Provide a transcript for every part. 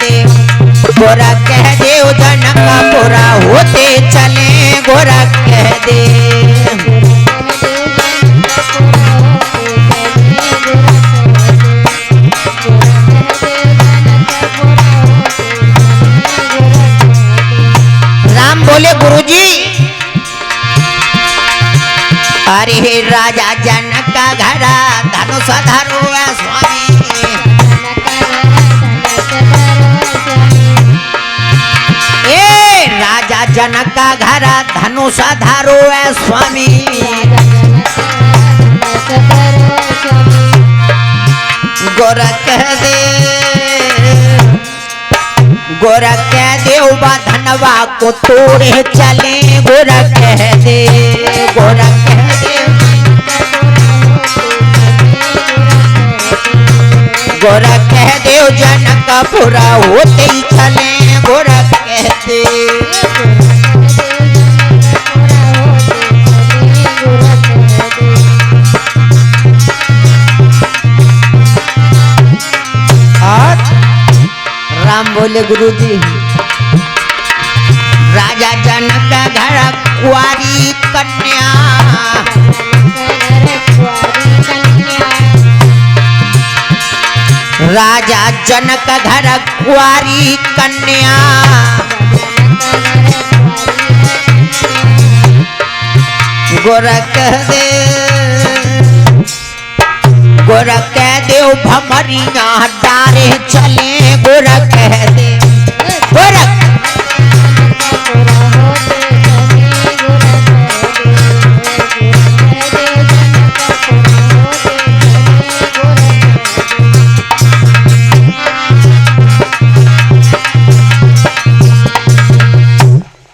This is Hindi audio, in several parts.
दे, गोरा कह दे जनकपुरा होते चले, गोरा कह दे। राम बोले गुरुजी, अरे हे राजा जनक का घरा धनुष धरो स्वामी, ए राजा जनक का घरा धनुष धरो स्वामी, गोरा कह दे, गोरा कह दे धनवा को तोड़े चले, गोरा कह दे, गोरा कह दे, गोरा कह दे जनकपुरा होते ही चले, गोरा कह दे। राम बोले गुरुजी, राजा जनक का घर कुंवारी कन्या, राजा जनक का घर कुंवारी कन्या, गोरा कह दे, गोरा कह दे भमरिया डारे चले, गोरा कह दे, गोरा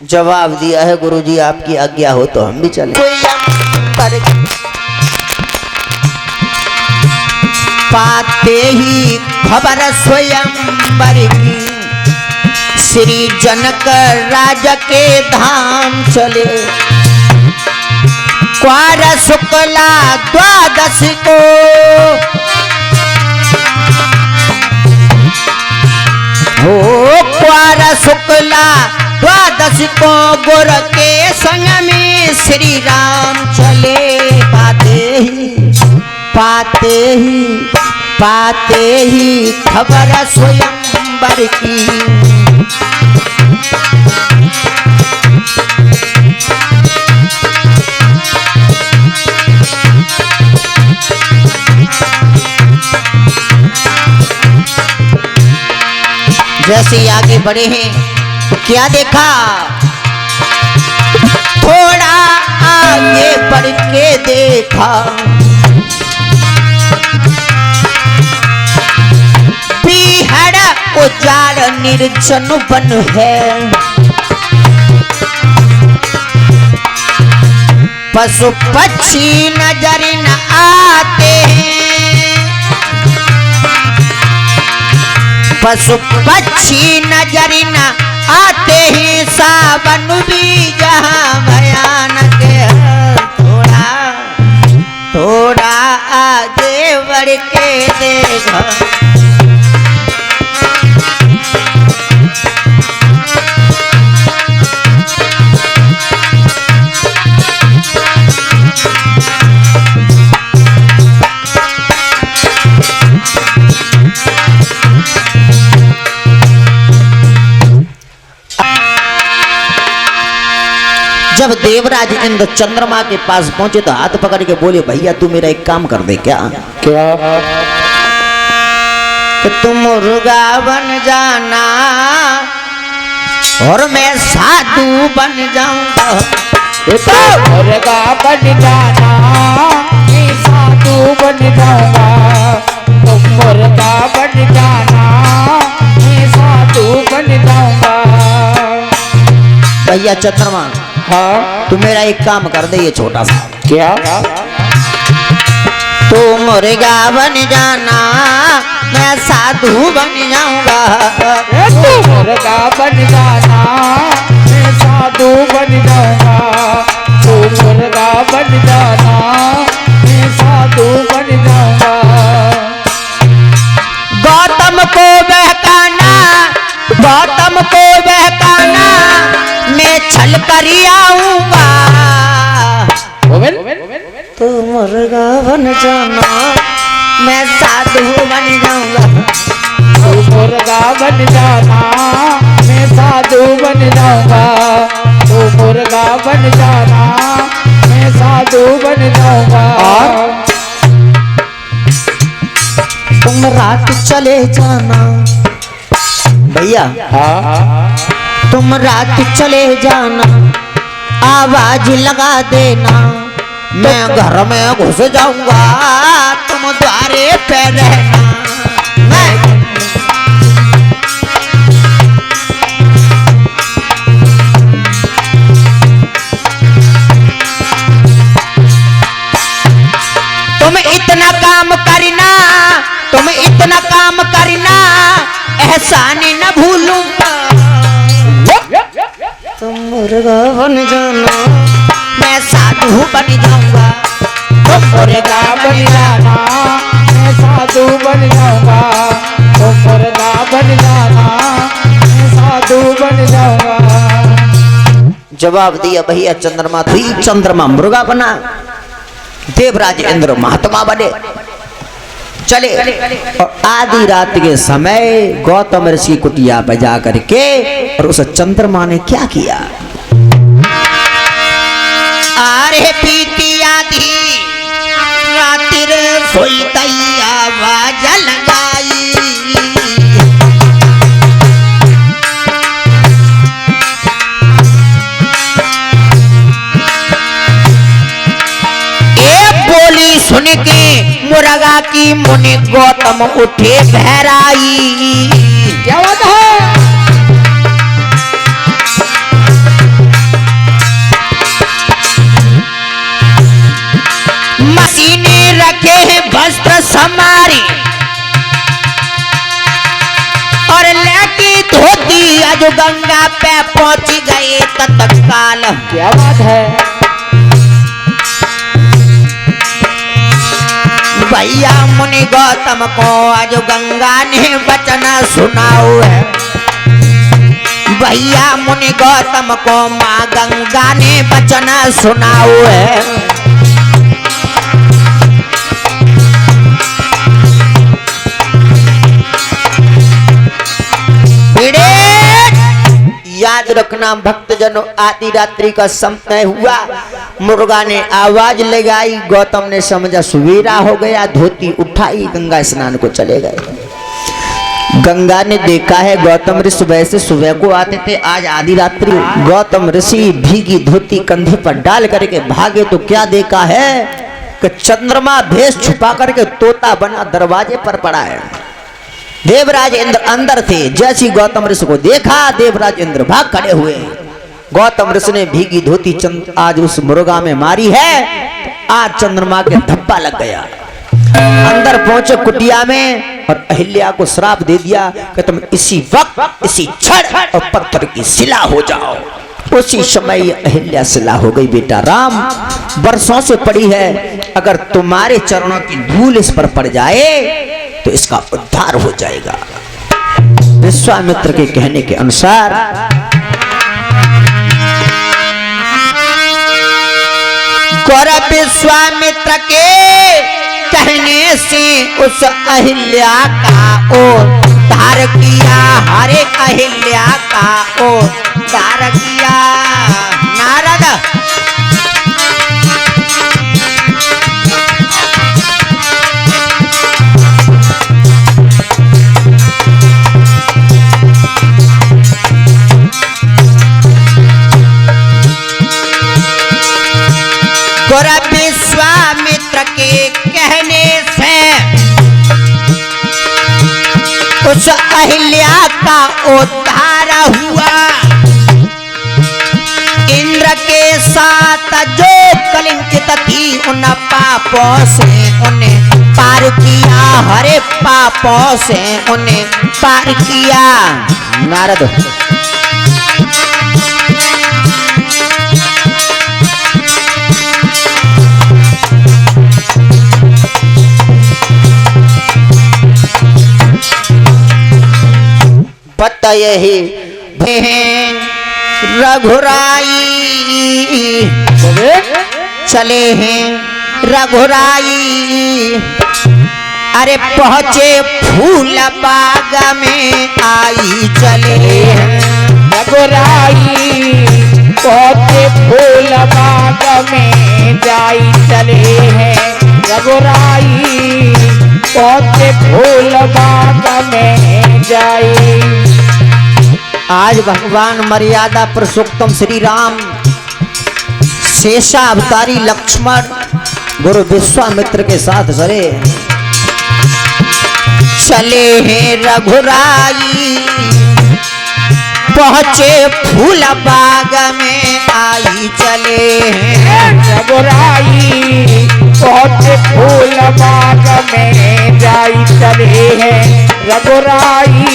जवाब दिया है गुरुजी, आपकी आज्ञा हो तो हम भी चले। पाते ही खबर स्वयंवर की, श्री जनक राजा के धाम चले, क्वार शुक्ला द्वादश को, हो क्वार शुक्ला द्वादश को, गुर के संग में श्री राम चले, पाते ही खबर स्वयंवर की, जैसे आगे बढ़े हैं तो क्या देखा, थोड़ा आगे बढ़ के देखा, बिहड़ उजाड़ निर्जन बन है, पशु पक्षी नजर न आते हैं, पशु पक्षी नजर न आते ही, सावन भी जहाँ भयानक है, थोड़ा आगे बढ़ के देखा, जब देवराज इंद्र चंद्रमा के पास पहुंचे तो हाथ पकड़ के बोले, भैया तू मेरा एक काम कर दे। क्या क्या? कि तुम मुर्गा बन जाना और मैं साधु बन जाऊंगा, मुर्गा बन जाना मैं साधु बन जाऊंगा, तुम मुर्गा बन जाना मैं साधु बन जाऊंगा। भैया चंद्रमा, हाँ तू मेरा एक काम कर दे, ये छोटा सा। क्या? तू मुर्गा बन जाना मैं साधु बन जाऊंगा, तू मुर्गा बन जाना मैं साधु बन जाऊंगा, तू मुर्गा बन जाना मैं साधु बन जाऊंगा। गौतम को बहकाना गौतम को बहकाना मैं छल कर आऊंगा। तो मुर्गा बन जाना मैं साधु बन जाऊंगा। तू मुर्गा बन जाना मैं साधु बन जाऊंगा। तू मुर्गा बन जाना मैं साधु बन जाऊंगा। तुम रात चले जाना भैया, तुम रात चले जाना आवाज लगा देना मैं घर में घुस जाऊंगा। तुम द्वारे पे रहना मैं तुम इतना काम करना, तुम इतना काम करना एहसान न भूलूंगा। तुम मुर्गा बन जाना मैं साधु बन जाऊंगा। तुम मुर्गा बन जाना मैं साधु बन जाऊंगा। तू मुर्गा बन जाना मैं साधु बन जाऊंगा। जवाब दिया भैया चंद्रमा थी, चंद्रमा मुर्गा बना, देवराज इंद्र महात्मा बने। चले और आधी रात के समय गौतम ऋषि कुटिया बजा करके और उस चंद्रमा ने क्या किया। अरे पीती आधी रात्रि रे सोई दैया आवाज लगाई। बोली सुन के मुर्गा की मुनि गौतम उठे बहराई। क्या बात है? मशीने रखे हैं वस्त्र समारी और लेके धोती आज गंगा पे पहुंच गए तत्काल। क्या बात है? भैया मुनि गौतम को आज गंगा ने वचन सुनाओ है। भैया मुनि गौतम को माँ गंगा ने वचन सुनाओ है। याद रखना भक्तजनों, आधी रात्रि का समय हुआ, मुर्गा ने आवाज लगाई, गौतम ने समझा सवेरा हो गया, धोती उठाई, गंगा स्नान को चले गए। गंगा ने देखा है गौतम ऋषि वैसे सुबह को आते थे, आज आधी रात्रि गौतम ऋषि भीगी धोती कंधे पर डाल करके भागे तो क्या देखा है कि चंद्रमा भेष छुपा करके तोता बना दरवाजे पर पड़ा है। देवराज इंद्र अंदर थे, जैसी गौतम ऋषि को देखा देवराज इंद्र भाग खड़े हुए। गौतम ऋषि ने भीगी धोती आज उस मुर्गा में मारी है, आज चंद्रमा के धब्बा लग गया। अंदर पहुंचे कुटिया में और अहिल्या को श्राप दे दिया कि तुम इसी वक्त इसी क्षण और पत्थर की शिला हो जाओ। उसी समय अहिल्या शिला हो गई। बेटा राम, वर्षों से पड़ी है, अगर तुम्हारे चरणों की धूल इस पर पड़ जाए तो इसका उद्धार हो जाएगा। विश्वामित्र के कहने के अनुसार गौरव विश्वामित्र के कहने से उस अहिल्या का उद्धार किया। हरे अहिल्या का उद्धार किया। नारद गौरव विश्वामित्र के कहने से उस अहिल्या का उद्धार हुआ। इंद्र के साथ जो कलंकित थी उन पापों से उन्हें पार किया। हरे पापों से उन्हें पार किया। नारद पता यही रघुराई चले हैं रघुराई। अरे पहुँचे फूल बाग में आई चले हैं रघुराई। पहुँचे फूल बाग में जाई चले हैं रघुराई। पहुँचे फूल बाग में जाई। आज भगवान मर्यादा पुरुषोत्तम श्री राम शेषा अवतारी लक्ष्मण गुरु विश्वामित्र के साथ चले हैं रघुराई। पहुँचे फूल बाग में आई चले हैं रघुराई। पहुँचे फूल बाग में जाई चले हैं रघुराई।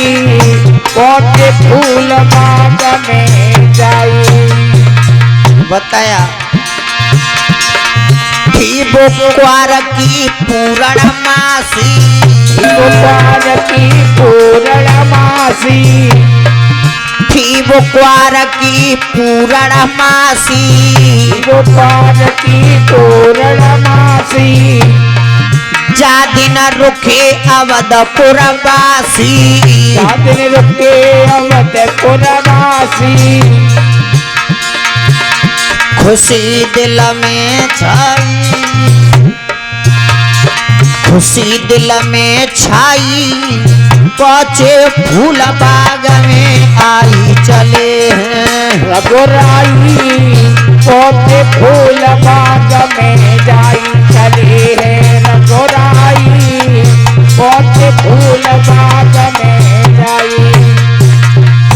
पहुँचे फूल बाग में जाई। बताया थी वो कुंवर की पूर्णमासी। कुंवर की पूर्णमासी। थी वो कुंवर की पूर्णमासी। कुंवर की पूर्णमासी। जा दिन रुखे अवधपुरवासी। जा दिन रुखे अवधपुरवासी। खुशी दिल में छाई। खुशी दिल में छाई। पहुँचे फूल बाग में आई चले हैं रघुराई। पहुँचे फूल बाग में जाई चले हैं रघुराई। पहुँचे फूल बाग में जाई।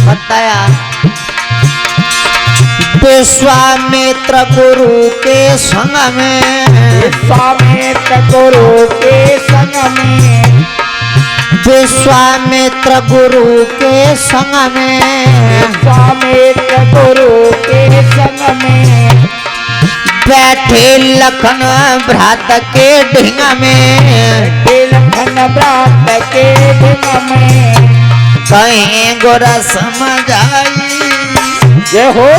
बताया विश्वामित्र गुरु के संग में। विश्वामित्र गुरु के संग में। विश्वामित्र गुरु के संग में। विश्वामित्र गुरु के संग में। बैठे लखन भ्रात के ढिंग में। लखन भ्रात के ढिंग में। कहीं गोरा समझाई। जय हो।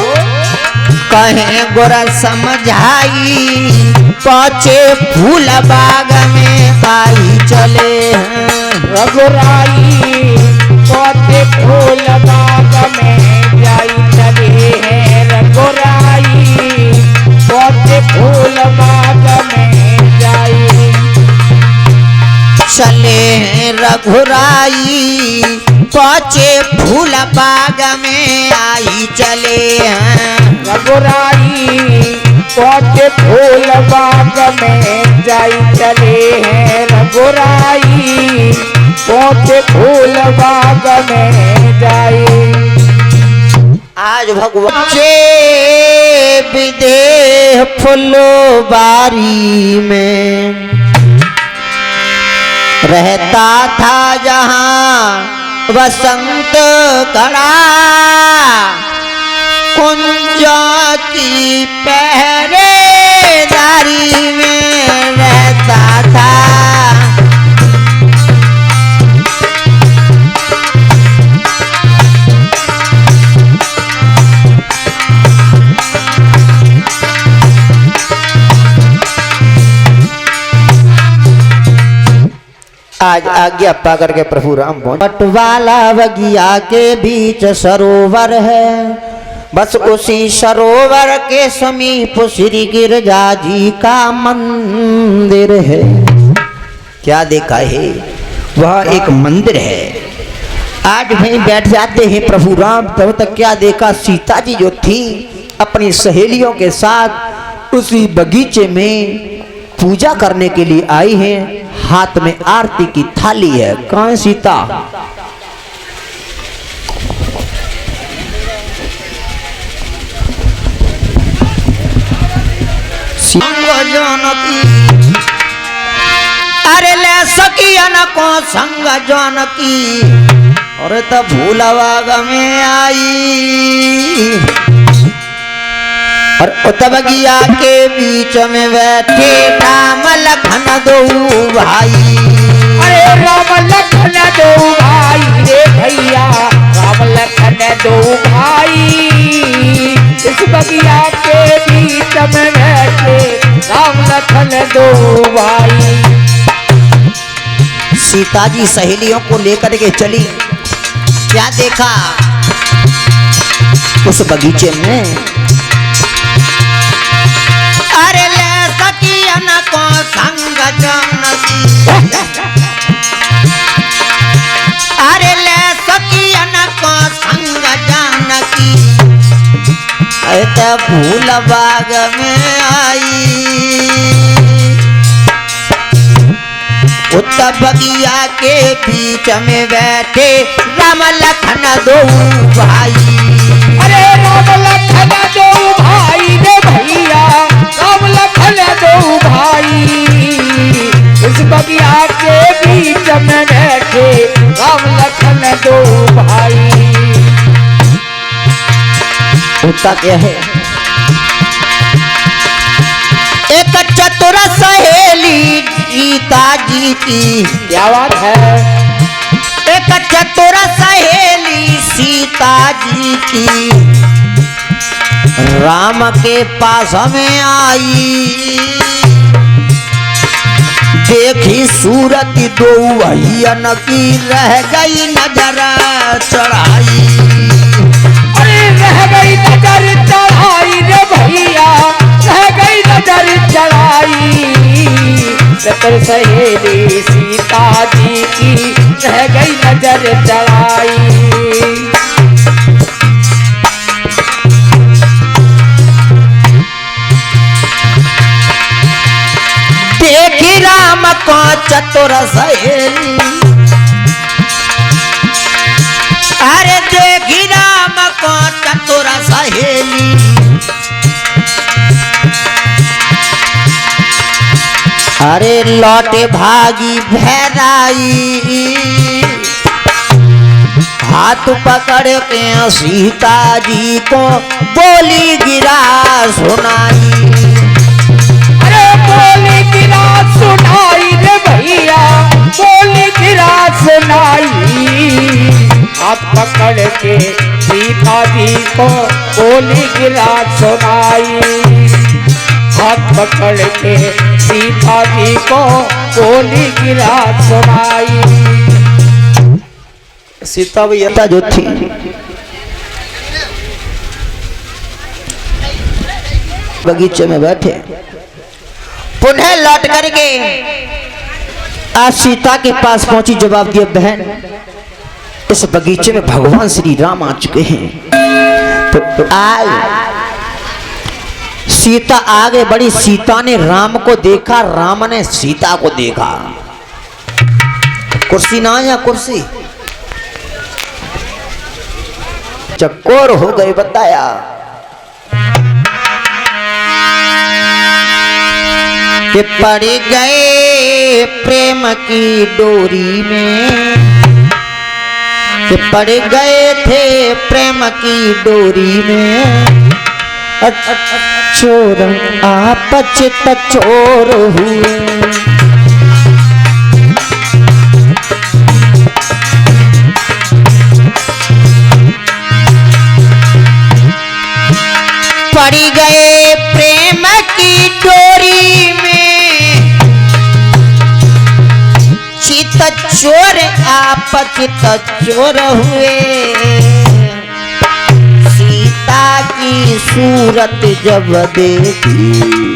कहीं गोरा समझाई। पहुँचे फूल बाग में आई चले हैं रघुराई। पहुँचे फूल बाग में जाई चले हैं रघुराई। पहुँचे फूल बाग में जाई। चले हैं रघुराई। पहुँचे फूल बाग में आई चले हैं रघुराई। पहुँचे फूल बाग में जाई चले हैं रघुराई। पहुँचे फूल बाग में जाई। आज भगवान जे विदेह फुलवारी में रहता था जहाँ वसंत कड़ा। कुंज की पहरेदारी में रहता था। आज आज्ञा पा करके प्रभु राम पहुंच। पटवाला बगिया के बीच सरोवर है। बस उसी सरोवर के समीप श्री गिरजा जी का मंदिर है। क्या देखा है? वह एक मंदिर है। आज वहीं बैठ जाते हैं प्रभु राम। तब तक क्या देखा? सीता जी जो थी अपनी सहेलियों के साथ उसी बगीचे में पूजा करने के लिए आई हैं। हाथ में आरती की थाली है। कहाँ है सीता? जानकी अरे ले सकिया न को संग जानकी। और तब भूलवाग में आई। और उतबगिया के बीच में बैठे राम लखन दो भाई। अरे राम लखन दो भाई रे भैया। दो भाई, इस बगिया के बीच में बैठे राम लखन दो भाई। सीता जी सहेलियों को लेकर के चली, क्या देखा उस बगीचे में? अरे ले सकियन को संग जानकी, अरे ले सकियन को संग जानकी, ऐसा फूल बाग में आई, उत्तर बगिया के बीच में बैठे राम लखन दो भाई। अरे राम लखन दो भाई रे भैया, राम लखन दो भाई, इस बगिया के बीच में बैठे राम लखन दो भाई। होता क्या है? एक चतुर सहेली सीता जी की, क्या बात है? एक चतुर सहेली सीता जी की राम के पास में आई, देखी सूरत दो भैयन की रह गई नजर चढ़ाई। अरे रह गई नजर चढ़ाई रे भैया, रह गई नजर चढ़ाई, चतुर सहेली सीता जी की रह गई नजर चढ़ाई। देखी राम को चतुर सहेली, अरे देखी राम को चतुर सहेली, अरे लौटे भागी भैराई, हाथ पकड़ के सीता जी को बोली गिरा सुनाई। अरे बोली गिरा सुनाई रे भैया, बोली गिरा सुनाई, हाथ पकड़ के सीता जी को बोली गिरा सुनाई, हाथ पकड़ के सीता जी को बोली गिरा सुनाई। सीता भैया जो थी बगीचे में बैठे, पुनः लौट करके आज सीता के पास पहुंची, जवाब दिया बहन इस बगीचे में भगवान श्री राम आ चुके हैं। तो आए सीता आगे बढ़ी, सीता ने राम को देखा, राम ने सीता को देखा। कुर्सी ना या कुर्सी चक्कर हो गए, बताया कि पड़ गए प्रेम की डोरी में, कि पड़ गए थे प्रेम की डोरी में, चोर आपस चोर हुए। पड़ गए प्रेम की डोरी में, चित चोर आपस चोर हुए। सीता की सूरत जब देखी,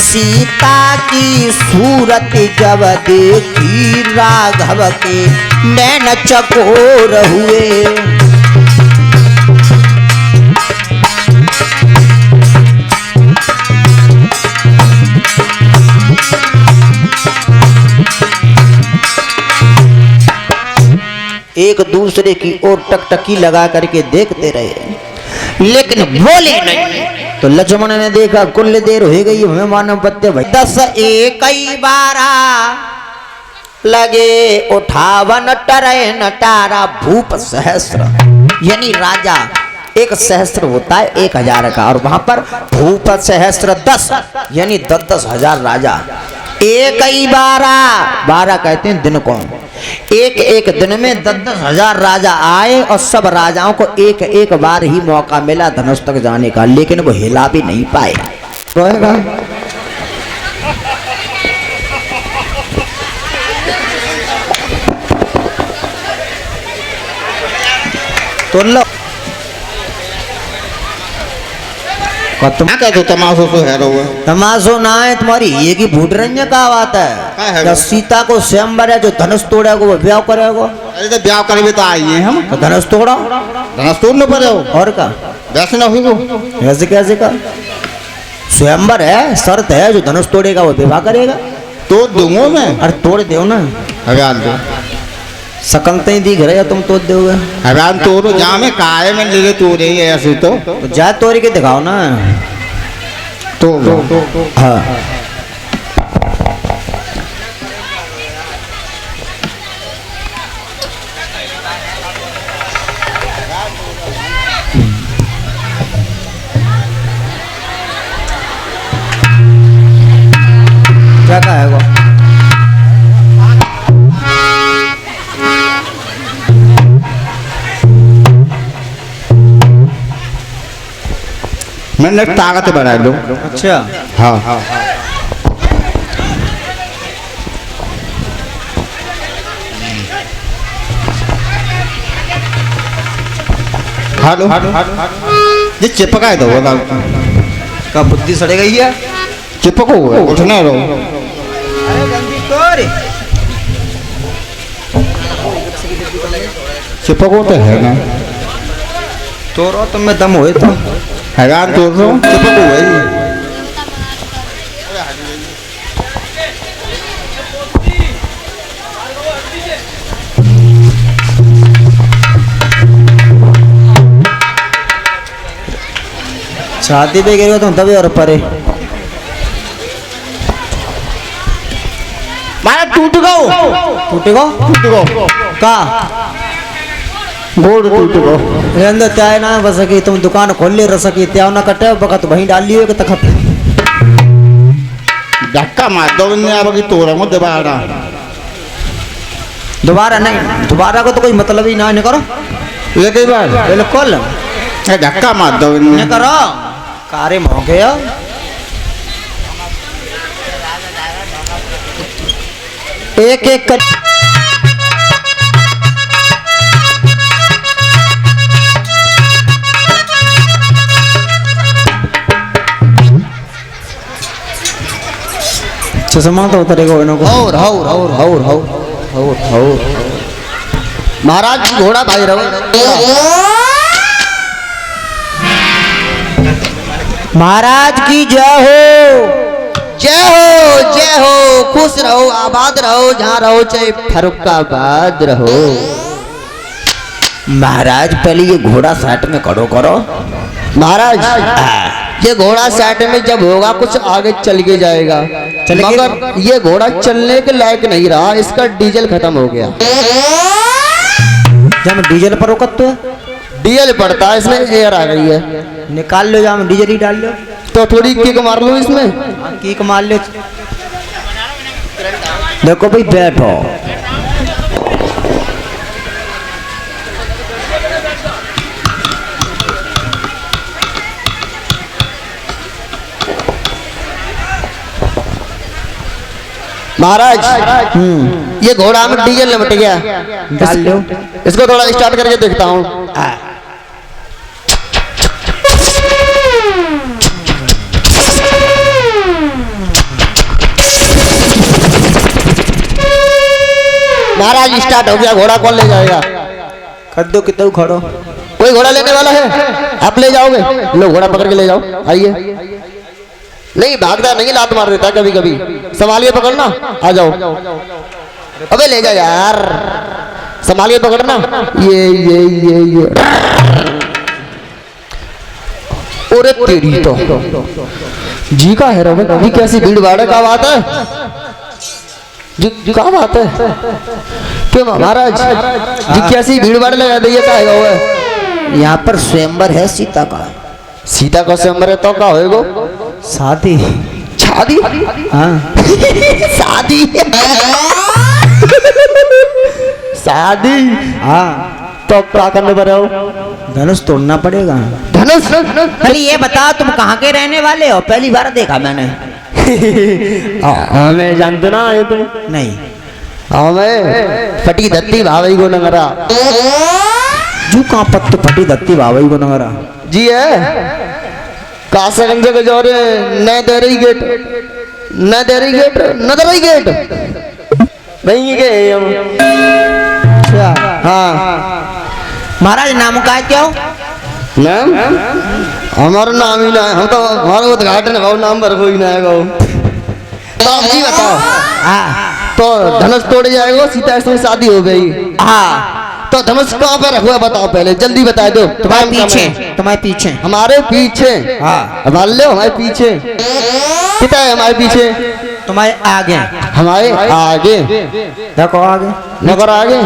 सीता की सूरत जब देखी, राघव के नैन चकोर हुए। एक दूसरे की ओर टकटकी लगा करके देखते रहे, लेकिन बोले नहीं। तो लक्ष्मण ने देखा कुल देर हो गई, हमें मानव पत्ते भाई 10 कई बारा लगे उठावन टरे नटारा। भूप सहस्त्र यानी राजा, एक सहस्त्र होता है 1000 का, और वहां पर भूप सहस्त्र 10 यानी 10,000 राजा। एक ही 12 कहते हैं दिन को, एक एक दिन में 10,000 राजा आए और सब राजाओं को एक एक बार ही मौका मिला धनुष तक जाने का, लेकिन वो हिला भी नहीं पाए। रोएगा तो लो तुम क्या कहते हो तमाशो से है रहो तमाशो ना है तुम्हारी ये की भूट रंज का बात क्या है है। वो? जब सीता को स्वयंवर है जो धनुष तोड़ेगा वो ब्याह करेगा, अरे तो ब्याह करे भी तो आइए हम तो धनुष तोड़ो धनस तोड़ न पड़े हो और का वैसे ना हुई ऐसे कैसे का स्वयंवर है, शर्त है जो धनुष तोड़ेगा वो विवाह करेगा। तो दूंगा मैं अरे तोड़ दो ना, हवान दो सकल तई दिख रहे या तुम तोड़ दोगे हवान तोड़ो जहाँ में काहे में ले तोड़े ऐसे तो जा तोड़ के दिखाओ ना। तो हाँ क्या कहा है वो? मैंने ताकत बढ़ा लो। अच्छा हाँ हेलो ये चिपका है तो बोला का बुद्धि सड़े गई है। चिपको उठना रहो अरे गंदी तोड़ चिपको तो है ना तोड़ो तुम में दम होए तो हैरान तोड़ रहा हूँ चिपको वही छाती पे गिरेगा तुम तभी और परे मारा टूट गो टूटेगा का बोर्ड टूट गो ये अंदर त्याय ना बस सकी तुम दुकान खोल ले रह सकी त्याव ना कटे बकत वहीं डाल लियो कि तखत धक्का मार दो ने अब की तोड़ा मत दोबारा दोबारा नहीं, दोबारा को तो कोई मतलब ही ना नहीं करो ये कई बार बिल्कुल ये धक्का मार दो नहीं करो कारे मोह गया। एक एक कर चश्मा तो उतरेगा इनको और महाराज घोड़ा भाई रहो महाराज की जय हो खुश रहो आबाद रहो जहाँ रहो चाहे फरुखाबाद रहो। महाराज पहले ये घोड़ा साइड में खड़ो करो महाराज। ये घोड़ा साइड में जब होगा कुछ आगे चल के जाएगा मगर ये घोड़ा चलने के लायक नहीं रहा, इसका डीजल खत्म हो गया। जब डीजल पर रोकत तो डीजल पड़ता है इसमें एयर आ गई है निकाल लो जहाँ डीजल ही डाल लो तो थोड़ी किक मार लो इसमें किक मार लो। देखो भाई बैठो महाराज ये घोड़ा में डीजल लमट गया डाल लो इसको थोड़ा स्टार्ट करके देखता हूँ। महाराज स्टार्ट हो गया, घोड़ा कौन ले जाएगा? कर दो कितना खड़ो कोई घोड़ा लेने वाला है आप ले जाओगे? लो घोड़ा पकड़ के ले जाओ आइए। नहीं भागता नहीं लात मार देता कभी कभी संभालिए पकड़ना आ जाओ। अबे ले जा यार संभालिए पकड़ना ये अरे तेरी तो जी का है रवि अभी कैसी भीड़ भाड़ का बात है जी क्या बात है क्यों महाराज जी कैसी भीड़ भाड़ लगा दी है? यहाँ पर स्वयंवर है सीता का स्वयंवर है तो क्या होएगो? शादी शादी हाँ शादी शादी हाँ तो क्या करने पर हो? धनुष तोड़ना पड़ेगा। धनुष अरे ये बताओ तुम कहाँ के रहने वाले हो? पहली बार देखा मैंने। हमें जानते ना ये तुम? नहीं। हमें फटी धत्ती भावई को नगरा जू कहाँ पत्त फटी धत्ती भावई को नगरा जी है। कासगंज के जोरे न देरी गेट न देरी गेट न देरी गेट वहीं के हम। हाँ महाराज नाम का है क्या? नाम हमारा नाम ही ना है। हम तो हमारा उद्घाटन भाव नाम पर कोई ना है गो। तो आप जी बताओ। हाँ तो धनुष तोड़ जाएगा सीता से शादी हो गई। हाँ तो धनुष कहाँ पे रखा बताओ पहले जल्दी बता दो। तुम्हारे पीछे, तुम्हारे पीछे। हमारे पीछे? हाँ मान लो हमारे पीछे कितना है? हमारे पीछे तुम्हारे आगे, हमारे आगे देखो आगे, नगर आगे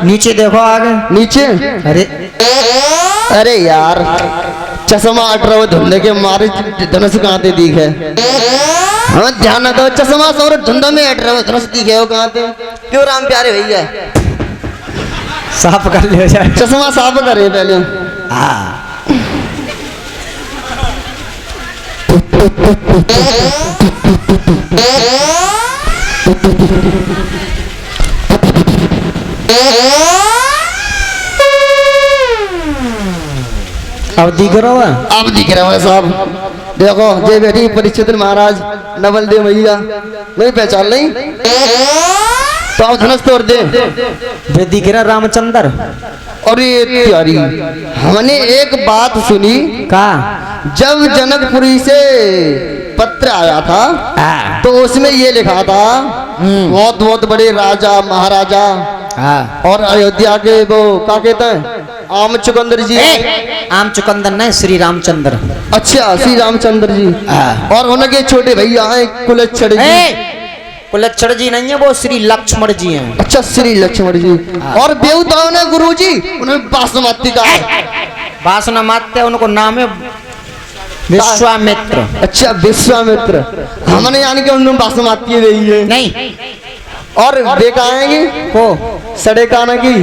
नीचे देखो आगे, नीचे। अरे अरे यार चश्मा हट रहा धुंधे के मारे धनुष कहाँ ते दिखे? हाँ ध्यान न दो चश्मा सौर धुंधा में हट रहा धनुष दिखे हो कहाँ ते? क्यों राम प्यारे भैया साफ कर ले जाए। चश्मा साफ करे पहले। हाँ अब दिख रहा है? अब दिख रहा है साहब। देखो जे बैठी परिचित महाराज नवल दे भैया नहीं पहचान नहीं तो आप धनुष तोड़ दे। वे दिख रहा रामचंद्र। और ये प्यारी हमने एक बात सुनी का जब जनकपुरी से पत्र आया था तो उसमें ये लिखा था बहुत बहुत बड़े राजा महाराजा और अयोध्या के वो क्या कहते हैं आम चुकंदर जी। आम चुकंदर नहीं, श्री रामचंद्र। अच्छा श्री रामचंद्र जी और उनके छोटे भैया हैं कुलच्छड़ जी। कुलच्छड़ जी नहीं है, वो श्री लक्ष्मण जी हैं। अच्छा श्री लक्ष्मण जी। और बेउताओं ने गुरु जी उन्होंने बासमती का वासना मारते उनको नाम है विश्वामित्र। अच्छा विश्वामित्र। हमने यानी कि उन्होंने बासमती दी है नहीं। और बेका आएंगे को सड़े काना की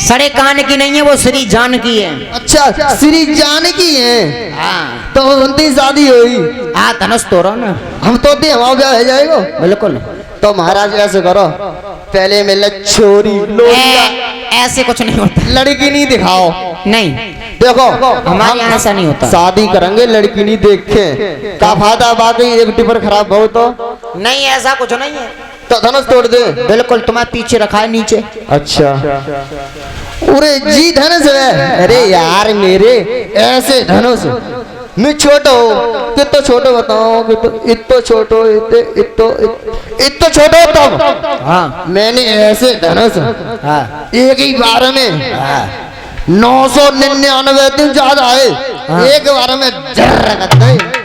सड़े कान की नहीं है, वो श्री जानकी है। अच्छा श्री जानकी है। हाँ तो उनकी शादी हुई। हाँ धनुष तोड़ो ना। हम तो दे हमारा ब्याह हो जाएगा बिल्कुल। तो महाराज ऐसे करो पहले मिले छोरी ऐसे कुछ नहीं होता। लड़की नहीं दिखाओ। नहीं देखो हमारे यहाँ ऐसा नहीं होता। शादी करेंगे लड़की नहीं देखे का फायदा बाकी एक टिपर खराब हो तो नहीं ऐसा कुछ नहीं है। तो धनुष तोड़ दे। बिल्कुल तुम्हारे पीछे रखा है नीचे। अच्छा अरे जी धनुष है। अरे यार मेरे ऐसे धनुष मैं छोटो कितो छोटो बताओ इतो छोटो इतो छोटो तब। हाँ मैंने ऐसे धनुष एक ही बार में 999 दिन ज्यादा है एक बार में जर करते।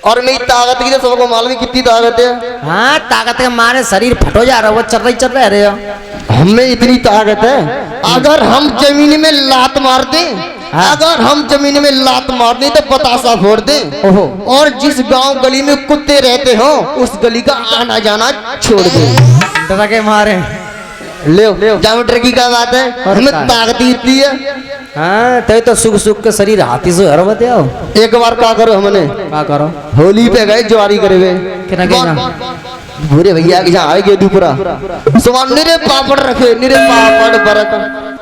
और मेरी ताकत की तो सबको मालूम है कितनी ताकत है। हाँ ताकत के मारे शरीर फटो जा रहा है, वो चल रही अरे हमें इतनी ताकत है अगर हम जमीन में लात मार दें अगर हम जमीन में लात मार दें तो बतासा फोड़ दें और जिस गांव गली में कुत्ते रहते हो उस गली का आना जाना छोड़ दें। डरा के मारे ले जाओ की क्या बात है। हमें ताकत इतनी है। हाँ तो सुख सुख के शरीर हाथी से हर बताओ। एक बार क्या करो हमने क्या करो होली पे गए ज्वारी करे हुए भूरे भैया के जहाँ आएंगे दूपरा सुबह निरे पापड़ रखे निरे पापड़ बरत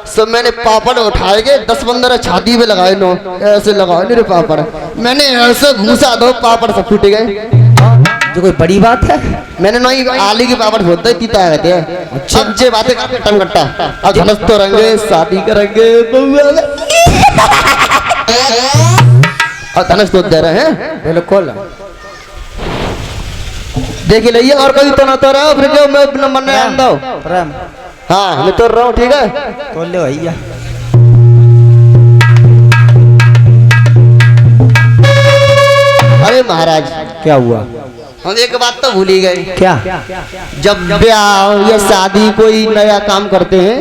सब मैंने पापड़ उठाए गए 10-15 छाती पे लगाए नो ऐसे लगाए निरे पापड़ मैंने ऐसे घूसा दो पापड़ सब फूट गए। जो कोई बड़ी बात है। मैंने नहीं आलू की पापड़ फोड़ते पीता रहते हैं। अच्छा जे बातें टम कट्टा अब धनुष तो रंगे शादी करेंगे और धनुष तो दे रहे हैं। बिल्कुल देख लीजिए और कोई तो ना तो रहा फिर क्यों मैं नंबर नहीं आंदा प्रेम। हाँ मैं तो रहा हूँ ठीक है तो ले भैया। अरे महाराज क्या हुआ? हम एक बात तो भूल ही गए। क्या? जब ब्याह या शादी कोई नया काम करते हैं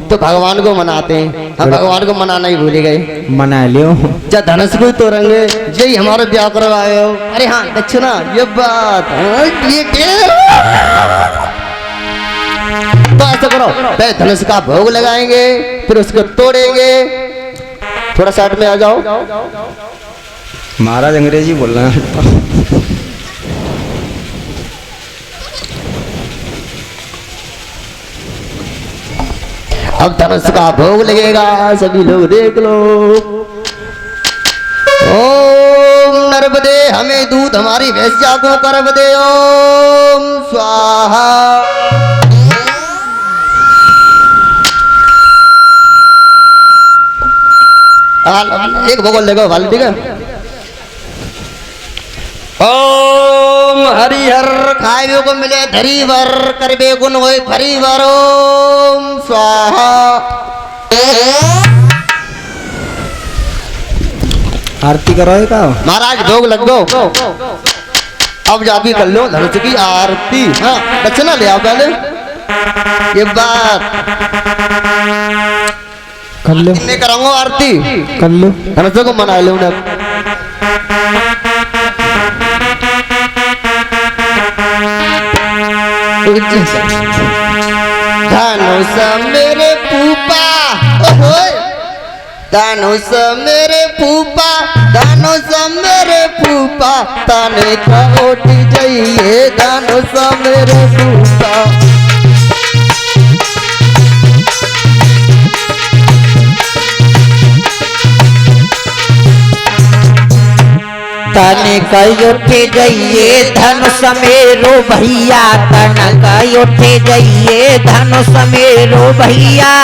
तो भगवान को मनाते हैं। हम भगवान को मनाना ही भूल गए। मना लियो जब धनुष को तोड़ेंगे यही हमारे ब्याह करवाए हो। अरे हाँ दक्षिणा ये बात ये तो ऐसा करो, पहले धनुष का भोग लगाएंगे, फिर उसको तोड़ेंगे। थोड़ा साइड में आ जाओ। महाराज अंग्रेजी बोल रहे हैं। अब धनुष का भोग लगेगा, सभी लोग देख लो। ओम नर्मदे हमें दूध हमारी भैंसिया को करब दे, ओम स्वाहा। एक भोग लगो वाल, ठीक है। ओम हरिहर खाए को मिले धरी वर, करबे गुण होए भरी वर, ओम स्वाहा। आरती करोगे का महाराज भोग लगो। अब जाके कर लो धनुष की आरती। हाँ दक्षिणा ले आओ पहले, ये बात कर लो, मैं कराऊंगा आरती, कर लो। धनुष को मना लो ना। धनुष मेरे फूफा, धनुष मेरे फूफा, धनुष मेरे फूफा, ताने का उठी जाइए धनुष मेरे फूफा। तन कई उठे जाइए धनुष मेरो भैया, तन कई उठे जाइए धनुष मेरो भैया।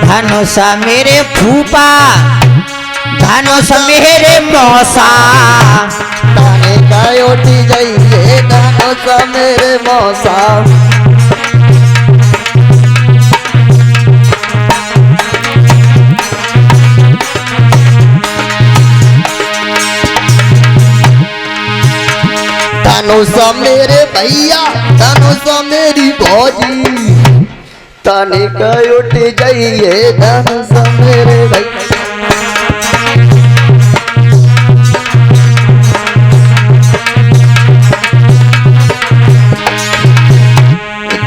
धनुष मेरे फूफा, धनुष मेरे मौसा, ताने का उठी जाइए धनुष मेरे मौसा। धनुष मेरे भैया, धनुष मेरी भौजी, ताने का उठ जाइए धनुष मेरे भैया।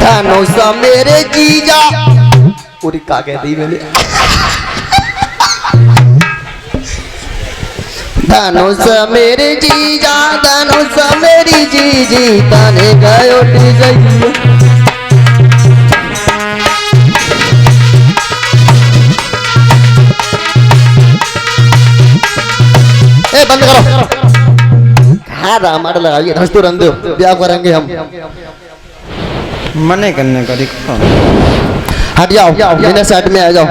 धनुष मेरे जीजा, पूरी का कह दी मैंने। धनुष मेरे जीजा, धनुष मेरी जीजी, ताने गयो जाइए। ए बंद करो। हाँ रामायण लगाइए, धनुष तो रंग दो, ब्याह करेंगे हम। मने करने का दिखा। हट जाओ, मेरे साइड में आ जाओ।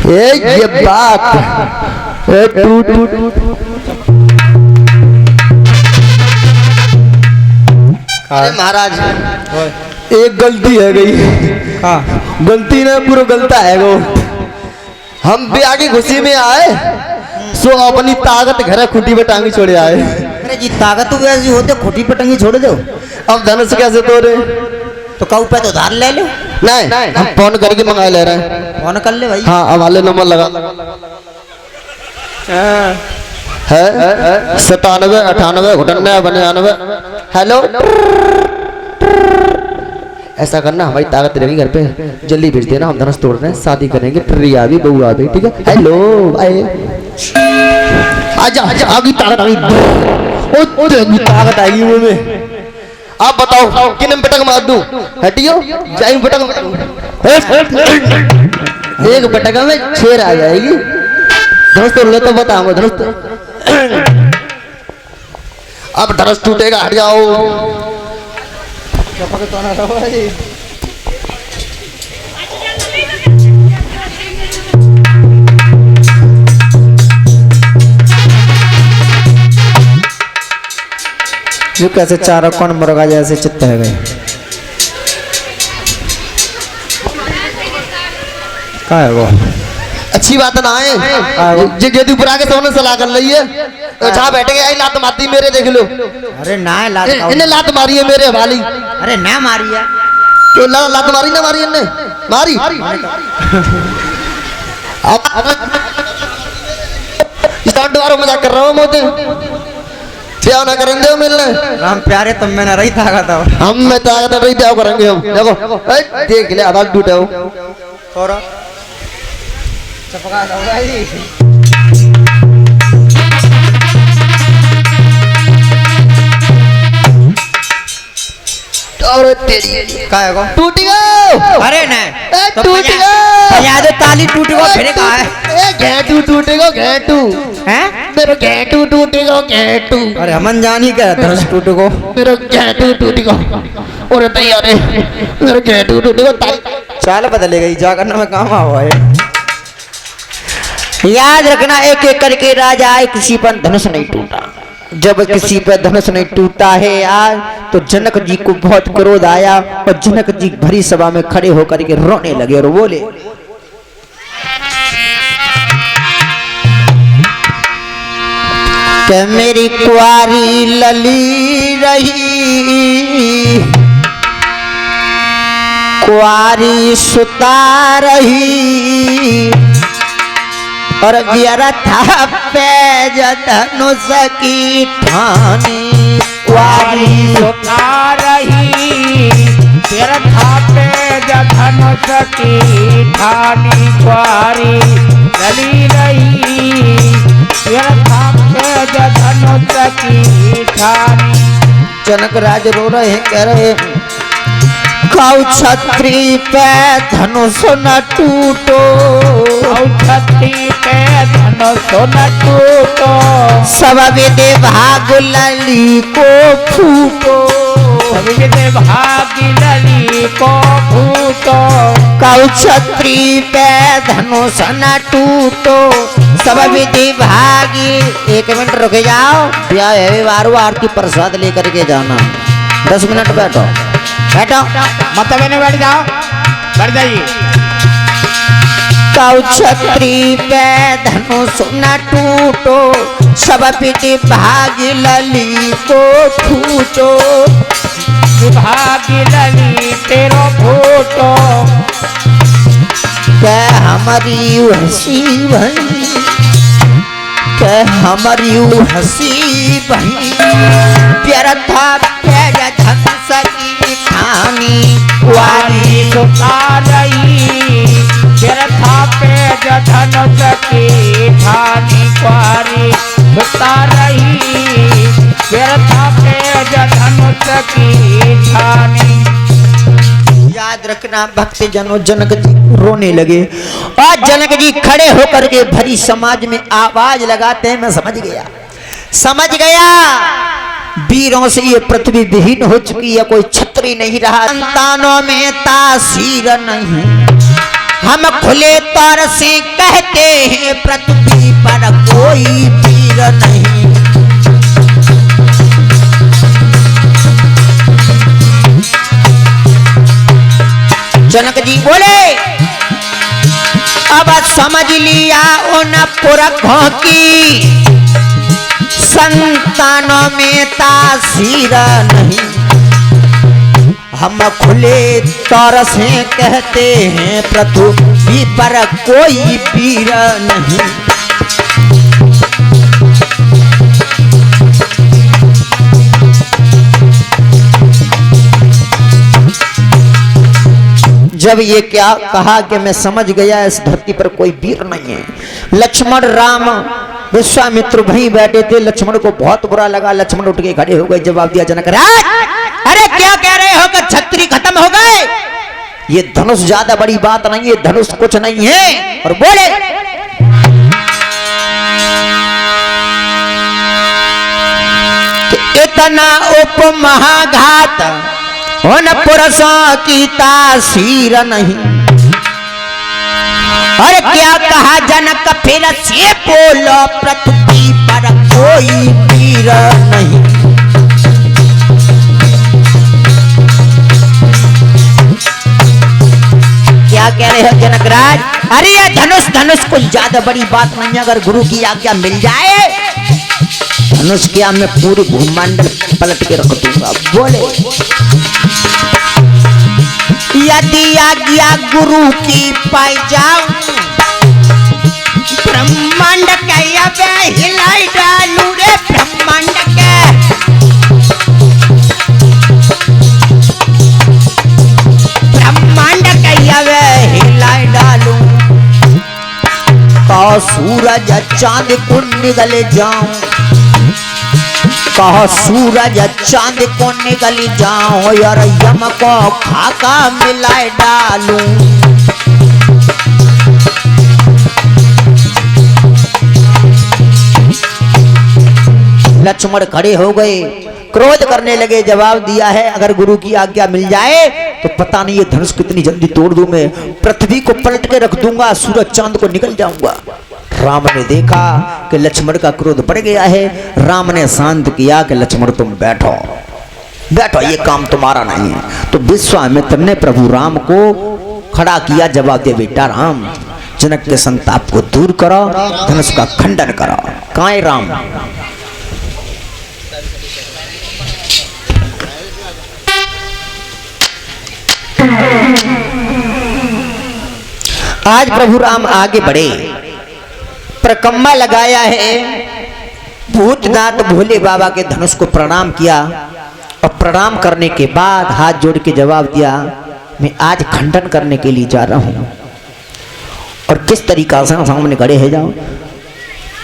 ये बात अरे महाराज एक गलती है गई। हाँ गलती ने पूरा गलता है वो। हम भी आगे खुशी में आए, सो अपनी ताकत घर खुटी पे टांगी छोड़े आए। अरे जी ताकत तो वैसी होते, खोटी पटंगी छोड़ दो। अब धनुष कैसे तोड़े? तो कऊ पे तो उधार ले लो। नहीं हम फोन करके मंगा ले रहे हैं। फोन कर ले भाई। हाँ अब वाले नंबर लगा है 97 98 99 99। हेलो, ऐसा करना हमारी ताकत रहेगी घर पे, जल्दी भेज देना, हम धनुष तोड़ रहे हैं, शादी करेंगे, प्रिया भी बहू आ गई, ठीक है। हेलो आए, आजा आजा, आगी ताकत आ गई, ताकत आएगी मुंह में। आप बताओ किन पटक मार दूं? हटियो जाई पटक, एक पटक में 6 आ जाएगी। धनुष तोड़ लो तो बताऊंगा धनुष। अब धनुष टूटेगा, हट जाओ। जो कैसे चारों कौन मुर्गा जैसे चित्त है गए। क्या है वो? अच्छी बात ना है। यदि ऊपर आके सोने सलाह कर रही है, तो जहाँ बैठे आई लात मारती मेरे, देख लो। अरे ना लात, इन्हें लात मारी है मेरे वाली। अरे ना मारी है तो लात मारी ना मारी, इन्हें मारी। लड्डू वालों मजाक कर रहा हूँ मोते क्या ना करेंगे हम मिलने राम प्यारे तुम में ना रही था हम में ताकत नहीं क्या करेंगे हम देखो देख ले आधा टूटे हो और चपका होगा जी और तेरी का है को टूट गया अरे न टूट गया बजा दो ताली टूट गो फिर का है ए घेटू टूटेगा घेटू हैं मेरा घेटू टूटेगा घेटू अरे हमन जानी क्या धनुष टूट गो मेरा घेटू टूटेगा और तैयार है मेरा घेटू टूटेगा चाल बदले गई जा करना में काम हुआ है याद रखना एक एक करके राजा आए किसी पर धनुष नहीं टूटा जब किसी पर धनुष नहीं टूटा है यार तो जनक जी को बहुत क्रोध आया और जनक जी भरी सभा में खड़े होकर के रोने लगे और बोले कि मेरी कुआरी लली रही कुआरी सुता रही और व्यर्था पे धनुष की ठानी कुआरी सुता रही व्यर्था पे धनुष की ठानी कुआरी लली रही व्यर्था पे धनुष की ठानी जनक राज रो रहे हैं कह रहे खाऊ छत्री पे धनुष न टूटो छत्री पे धनुष न टूटो सब विदे भाग लली को फूटो विदे भाग लली को फूटो खाऊ छत्री पे धनुष न टूटो सब विधि भागी 1 मिनट रुके जाओ ब्याह है वारू आरती प्रसाद लेकर के जाना 10 मिनट बैठो बैठो मतलब नहीं बैठ जाओ बैठ जाइए कौ छत्री पे धनुष न टूटो सब विधि भागी लली को फूटो भागी लली तेरो फूटो क्या हमारी हंसी भई क्या हमारी हंसी भई व्यर्था पैर धनुष की ठानी कुआरी सुता रही व्यर्था पे धनुष की ठानी कुआरी सुता रही व्यर्था पे धनुष की ठानी याद रखना भक्त जनों जनक जी रोने लगे और जनक जी खड़े होकर के भरी समाज में आवाज लगाते हैं मैं समझ गया वीरों से ये पृथ्वी विहीन हो चुकी है कोई छत्री नहीं रहा संतानों में तासीर नहीं हम खुले तौर से कहते हैं पृथ्वी पर कोई वीर नहीं जनक जी बोले अब समझ लिया उन पुरखों की संतानों में तासीर नहीं हम खुले तौर से कहते हैं पृथ्वी पर कोई वीर नहीं जब ये क्या कहा कि मैं समझ गया इस धरती पर कोई वीर नहीं है लक्ष्मण राम विश्वामित्र वहीं बैठे थे लक्ष्मण को बहुत बुरा लगा लक्ष्मण उठ के खड़े हो गए जवाब दिया जनक राज अरे क्या कह रहे हो कि छत्री खत्म हो गए ये धनुष ज्यादा बड़ी बात नहीं है धनुष कुछ नहीं है और बोले कि इतना उपमहाघात उन पुरुषों की तासीर नहीं और क्या कहा जनक फिर से बोलो पृथ्वी पर कोई वीर नहीं क्या कह रहे हो जनक राज अरे ये धनुष कोई ज्यादा बड़ी बात नहीं अगर गुरु की आज्ञा मिल जाए धनुष क्या मैं पूरी भूमंडल पलट के रख दूंगा बोले यदि आज्ञा गुरु की पाई जाऊं ब्रह्मांड के अब हिलाई डालू रे ब्रह्मांड के ब्रह्मांड के अब हिलाई डालू कहो सूरज चांद को निकल जाऊं कहो सूरज चांद को निकल जाऊं और यम को खाका मिलाए डालूं लक्ष्मण खड़े हो गए क्रोध करने लगे जवाब दिया है अगर गुरु की आज्ञा मिल जाए तो पता नहीं ये धनुष कितनी जल्दी तोड़ दूं मैं पृथ्वी को पलट के रख दूंगा सूरज चांद को निकल जाऊंगा राम ने देखा कि लक्ष्मण का क्रोध बढ़ गया है राम ने शांत किया कि लक्ष्मण तुम बैठो बैठो ये काम तुम्हारा नहीं है तो विश्वामित्र ने प्रभु राम को खड़ा किया जवाब दे बेटा राम जनक के संताप को दूर करो धनुष का खंडन करो कहाँ है राम आज प्रभु राम आगे बढ़े प्रकम्मा लगाया है भूतनाथ भोले बाबा के धनुष को प्रणाम किया और प्रणाम करने के बाद हाथ जोड़ के जवाब दिया मैं आज खंडन करने के लिए जा रहा हूं और किस तरीका से सामने खड़े है जाओ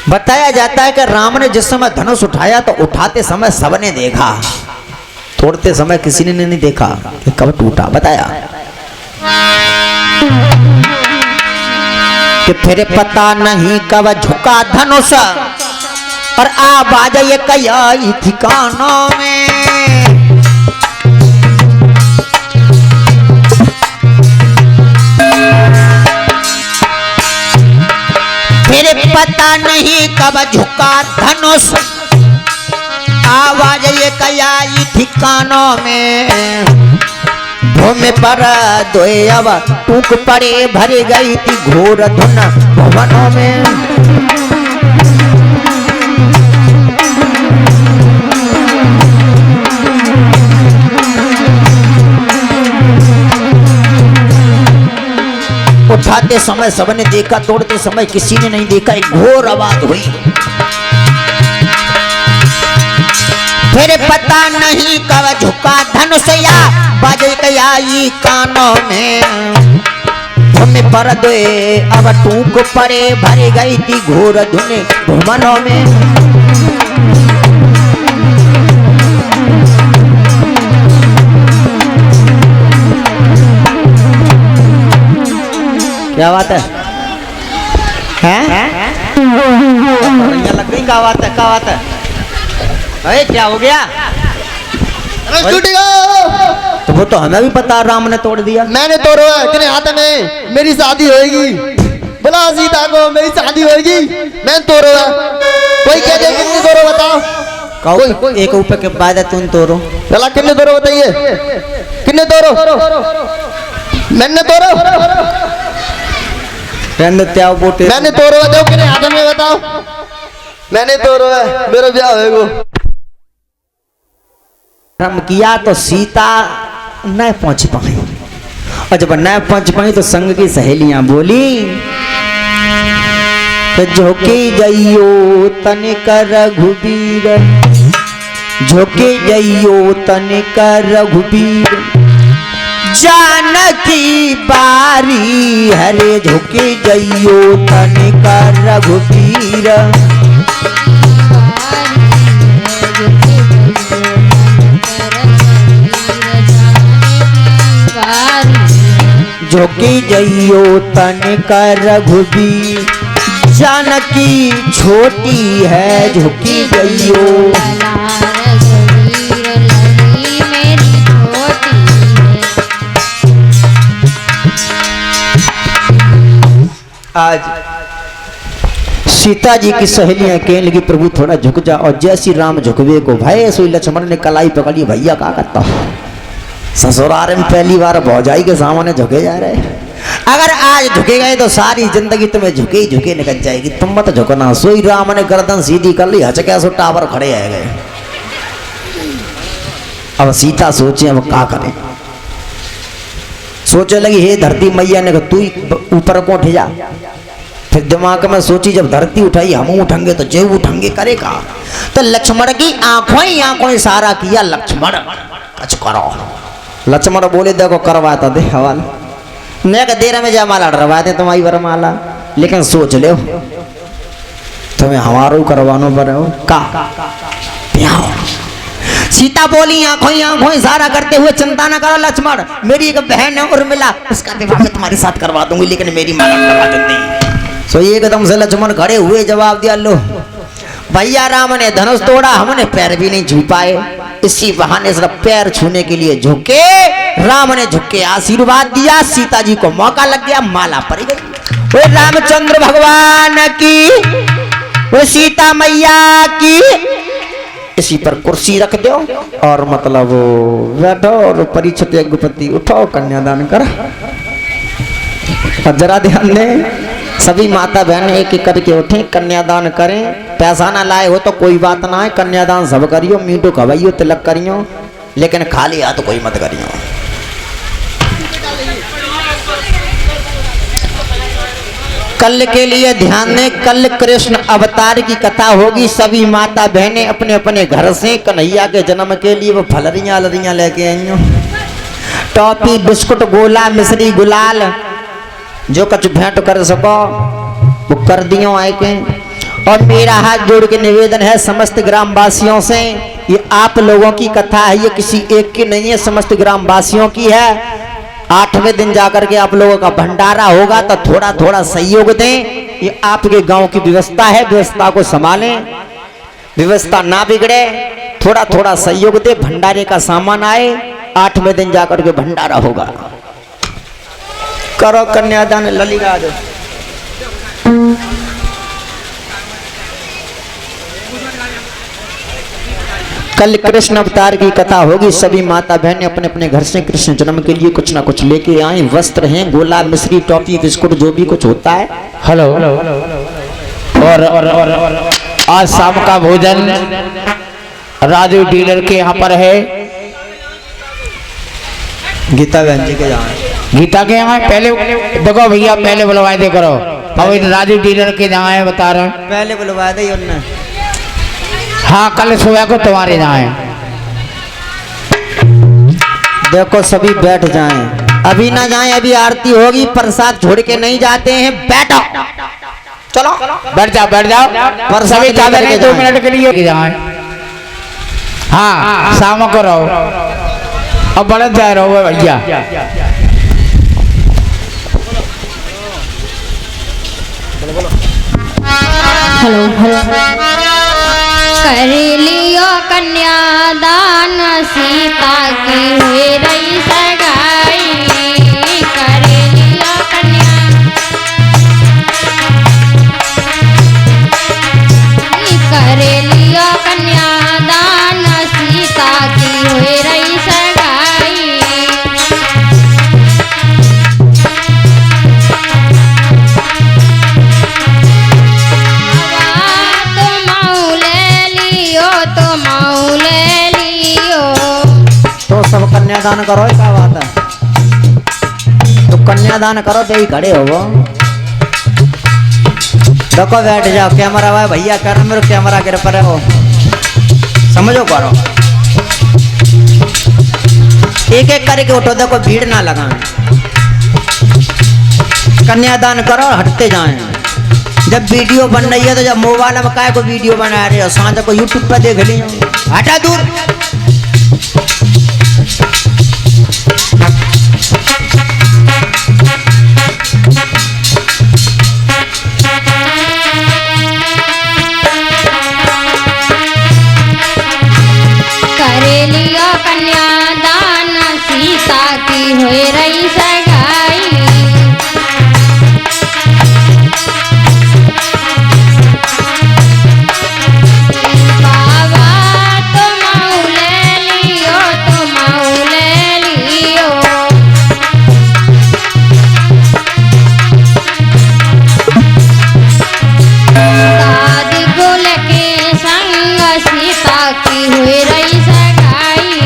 बताया जाता है कि राम ने जिस समय धनुष उठाया तो उठाते समय सबने देखा तोड़ते समय किसी ने नहीं देखा कि कब टूटा बताया कि फिर पता नहीं कब झुका धनुष और आवाज ये कई ठिकानों में फिर पता नहीं कब झुका धनुष आवाज ये कई ठिकानों में भूमि पर दोए अब टूक पड़े भर गई थी घोर धुन भवनों में उठाते समय सबने देखा तोड़ते समय किसी ने नहीं देखा एक घोर आवाज हुई फिर पता नहीं कब झुका धनुष या बज आई कानों में भूमि पर दे अब टूक पड़े भर गई थी घोर धुन भुवनों में क्या बात है लग रही क्या बात है क्या बात है अरे क्या हो गया तो वो तो हमें भी पता राम ने तोड़ दिया मैंने तोड़ा है तेरे हाथ में मेरी शादी होएगी बोला सीता को मेरी शादी होएगी मैं तोड़ो है कोई कह दे कितने तोड़ो बताओ कोई एक ऊपर के बाद तुम तोड़ो चला कितने तोड़ो बताइए कितने तोड़ो मैंने तोड़ो मैंने तोड़ो बताओ कितने हाथ में बताओ मैंने तोड़ो है मेरा ब्याह होएगा किया तो सीता न पहुंच पाई और जब न पहुंच पाई तो संग की सहेलियां बोली तो झोंके जइयो तनिक रघुबीर झोंके जइयो तनिक रघुबीर जानकी बारी हरे झोंके जइयो तनिक रघुबीर झोंके जइयो तनिक रघुबीर जानकी छोटी है झोंके जइयो आज सीता जी की सहेलियां कहने लगी प्रभु थोड़ा झुक जा और जैसी राम झुकवे को भाई सोई लक्ष्मण ने कलाई पकड़ी भैया क्या करता ससुराल में पहली बार भौजाई के सामने झुके जा रहे अगर आज झुके गए तो सारी जिंदगी तुम्हें झुके ही झुके निकल जाएगी तुम मत झुकना सोई राम ने गर्दन सीधी कर ली हचके सो टावर खड़े आ गए अब सीता सोचे अब क्या करें सोचे लगी हे धरती मैया ने कहा तू ऊपर को उठ जा फिर दिमाग में सोची जब धरती उठाई हम उठेंगे तो जेव उठेंगे करेगा। तो लक्ष्मण की आंखों ही आंखों इशारा किया, लक्ष्मण कुछ करो। लक्ष्मण बोले देखो करवाता दे हवाला, मैं कह देर में जयमाला डरवाते तुम्हारी वरमाला, लेकिन सोच लो तुम्हें हमारो करवानो पड़े हो का। सीता बोली आंखों ही आंखों इशारा करते हुए, चिंता न करो लक्ष्मण, मेरी एक बहन है उर्मिला, उसका विवाह मैं तुम्हारे साथ करवा दूंगी, लेकिन मेरी मां करवा दूंगी। सो एकदम से लक्ष्मण खड़े हुए जवाब दिया, लो भैया राम ने धनुष तोड़ा, हमने पैर भी नहीं छू पाए, इसी बहाने सिर्फ पैर छूने के लिए झुके, राम ने झुक के आशीर्वाद दिया, सीता जी को मौका लग गया, माला पड़ गई। वो रामचंद्र भगवान की, वो सीता मैया की। इसी पर कुर्सी रख दो और मतलब बैठो और परीक्षित यज्ञपति उठो कन्यादान करो। और जरा ध्यान दें, सभी माता बहन एक एक करके उठे, कन्यादान करें। पैसा ना लाए हो तो कोई बात ना है, कन्यादान सब करियो, मीठो खवाइयो, तिलक करियो, लेकिन खाली हाथ कोई मत करियो। कल के लिए ध्यान दें, कल कृष्ण अवतार की कथा होगी। सभी माता बहनें अपने अपने घर से कन्हैया के जन्म के लिए वो फलरियां अलरियां लेके आई हो, टॉफी बिस्कुट गोला मिश्री गुलाल जो कुछ भेंट कर सको वो कर दियो आए के। और मेरा हाथ जोड़ के निवेदन है समस्त ग्रामवासियों से, ये आप लोगों की कथा है, ये किसी एक की नहीं है, समस्त ग्रामवासियों की है। 8वें दिन जाकर के आप लोगों का भंडारा होगा तो थोड़ा थोड़ा सहयोग दें, ये आपके गांव की व्यवस्था है, व्यवस्था को संभालें, व्यवस्था ना बिगड़े, थोड़ा थोड़ा सहयोग दे, भंडारे का सामान आए। 8वें दिन जाकर के भंडारा होगा। करो कन्यादान ललिराज। कल कृष्ण अवतार की कथा होगी। सभी माता बहनें अपने अपने घर से कृष्ण जन्म के लिए कुछ ना कुछ लेके आए, वस्त्र हैं, गोला मिश्री टॉफी बिस्कुट जो भी कुछ होता है। हेलो और आज शाम का भोजन राजू डीलर के यहाँ पर है, गीता बहन जी के यहाँ, गीता के यहाँ। पहले देखो भैया, पहले बुलवाए दे करो, अब राजू डीलर के यहाँ है, बता रहे हैं पहले बुलवाए दे उन्होंने। हाँ कल सुबह को तुम्हारे यहाँ है। देखो सभी बैठ जाएं, अभी ना जाएं, अभी आरती होगी, प्रसाद छोड़ के नहीं जाते हैं, बैठो चलो बैठ जाओ बैठ जाओ, पर सभी ज्यादा नहीं 2 मिनट के लिए जाए। हाँ शाम को रहो, अब बढ़त जाए रहो भैया। हेलो कर लियो कन्यादान, सीता की हुई रही सगाई, कर लियो कर लियो कन्यादान, सीता की हुई रही सगाई। तो सब कन्यादान करो, क्या बात है, तो कन्यादान करो तो ही खड़े हो। देखो बैठ जाओ, कैमरा है भैया, कर मेरे कैमरा गिर पर हो, समझो करो, एक एक करके उठो, देखो भीड़ ना लगाएं, कन्यादान करो, हटते जाएं। जब वीडियो बन रही है तो जब मोबाइल में काय को वीडियो बना रहे हो, सांझ को यूट्यूब पर देख ली, हटा दूर। कर लियो कन्यादान, सीता की हुई रही सगाई। बाबा तुम ले लियो, तुम ले लियो। दादी गुल के संग सीता की हुई रही सगाई।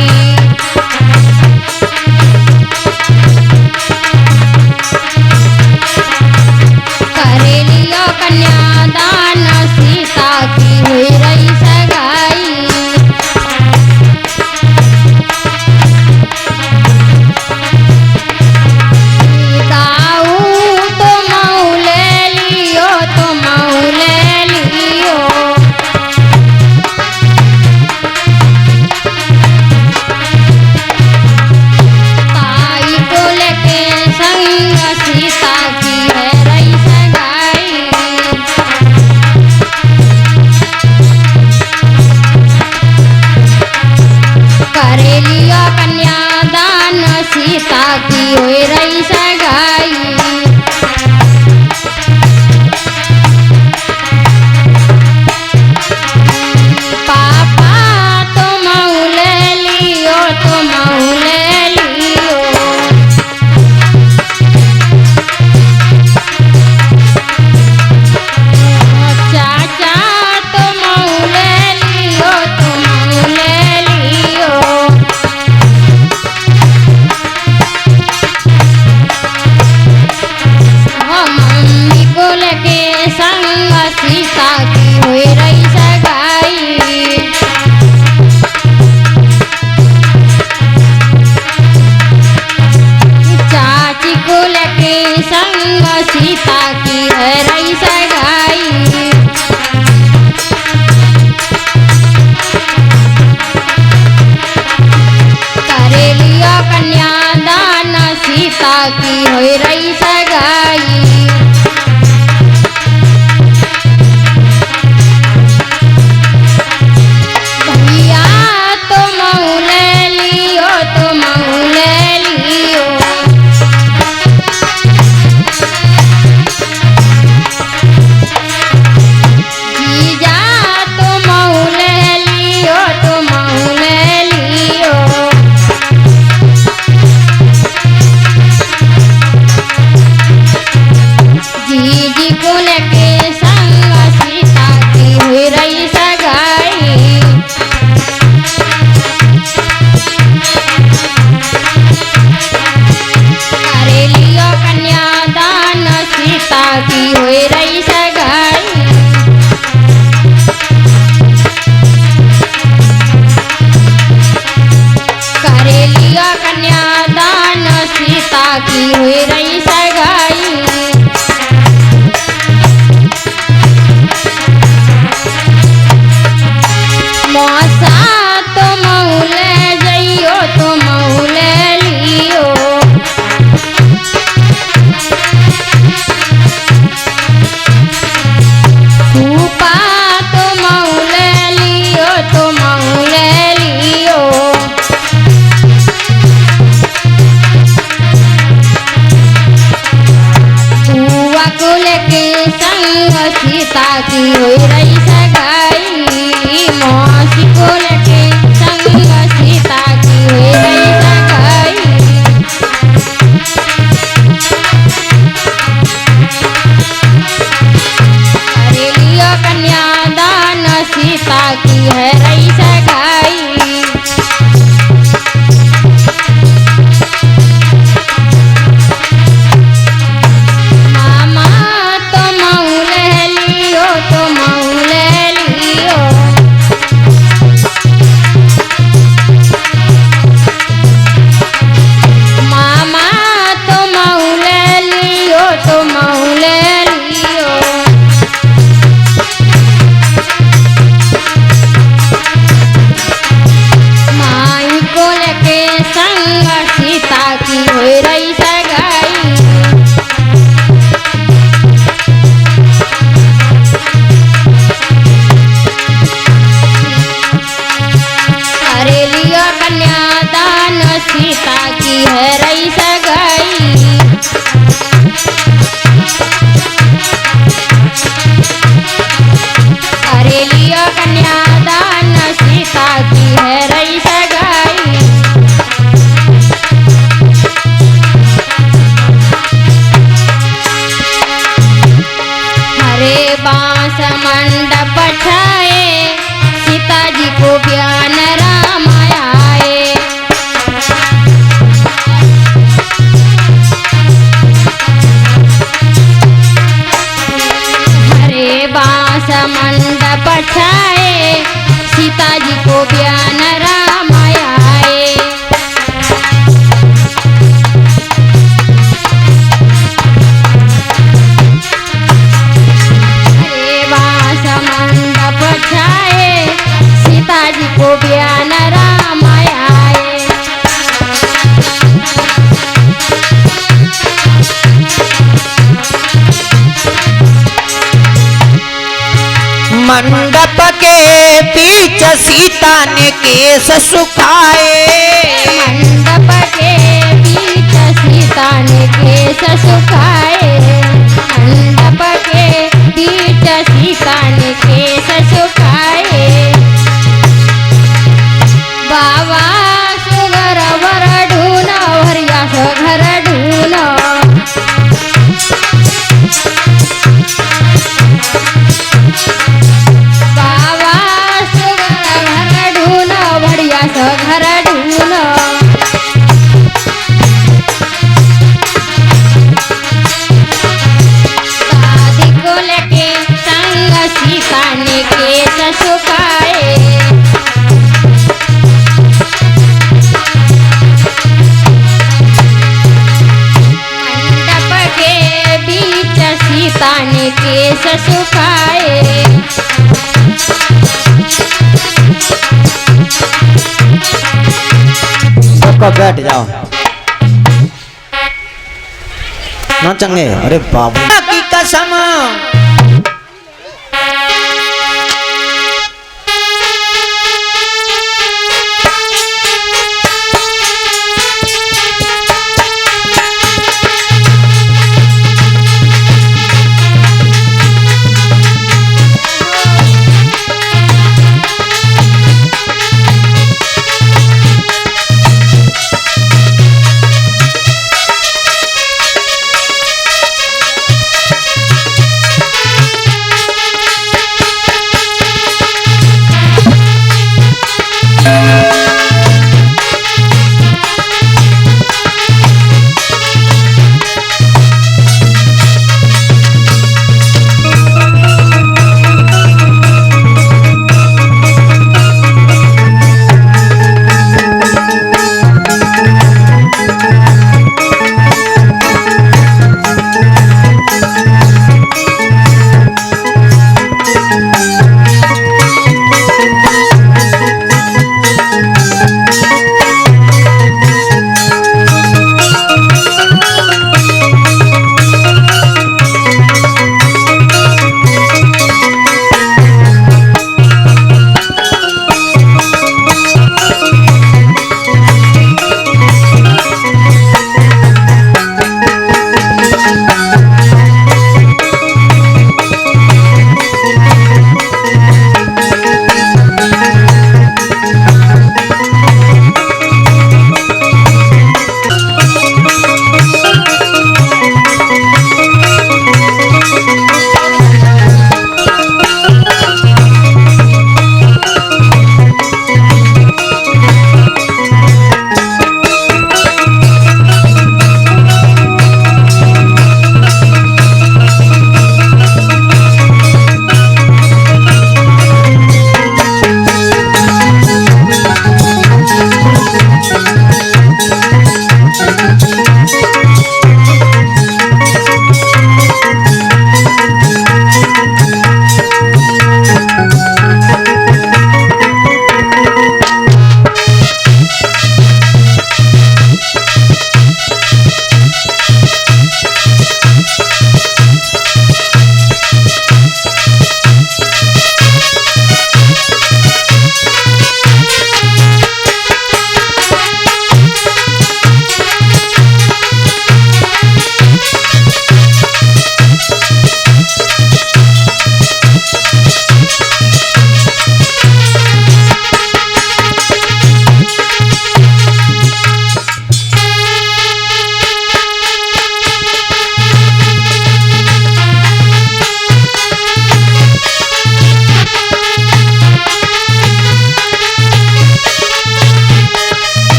कर लियो हुई रही सगाई। पापा तुम ले लियो, तुम ले लियो। चाचा तुम ले लियो, तुम ले लियो। मम्मी को लेके संग सीता की हुई रही सगाई। चाची को लेके संग सीता की है रही सगाई। करे लिया कन्यादान सीता की हुई रही सगाई। भैया तुम ले लियो, तुम ले लियो। जीजा तुम ले लियो, तुम ले लियो। जीजी को लेके संग सीता की हुई रही सगाई। करे लियो कन्यादान सीता की हुई रही सगाई। करे लियो कन्यादान सीता की हुई रही सगाई। मौसा तुम ले जइयो, तुम ले लियो। फूफा तुम ले लियो, तुम ले लियो। बुआ को लेके संग सीता की हुई रही सगाई। मौसी को लेके संग सीता की हुई रही सगाई। करे लियो कन्यादान सीता की है रही सगाई। मामा तुम ले लियो, तुम ले लियो। मामा तुम ले लियो, तुम ले लियो। माई को लेके संग सीता की हुई रही सगाई। करे लियो कन्यादान सीता की है रही सगाई। करे लियो कन्यादान सीता की है रही सगाई। हरे बांस मंडप छाए, सीता जी को बयान राम आए। हरे बांस मंडप छाए, सीता जी को बयान राम आए। हरे बांस मंडप छाए, सीता जी को बयान राम आए। मंडप के पीछे सीता ने केस सुखाए। मंडप के बीच सीता केस सुखाए मंडप के बीच सीता ने केस सुखाए बाबा सुगर वर ढून भरिया घर ढून बाबा सुगर घर ढून भरिया घर ढून दादी को लेके संग सीता ने केस सुखाए मंडप के बीच सीता ने केस सुखाए सबका बैठ जाओ ना चंगे अरे बाबू की कसम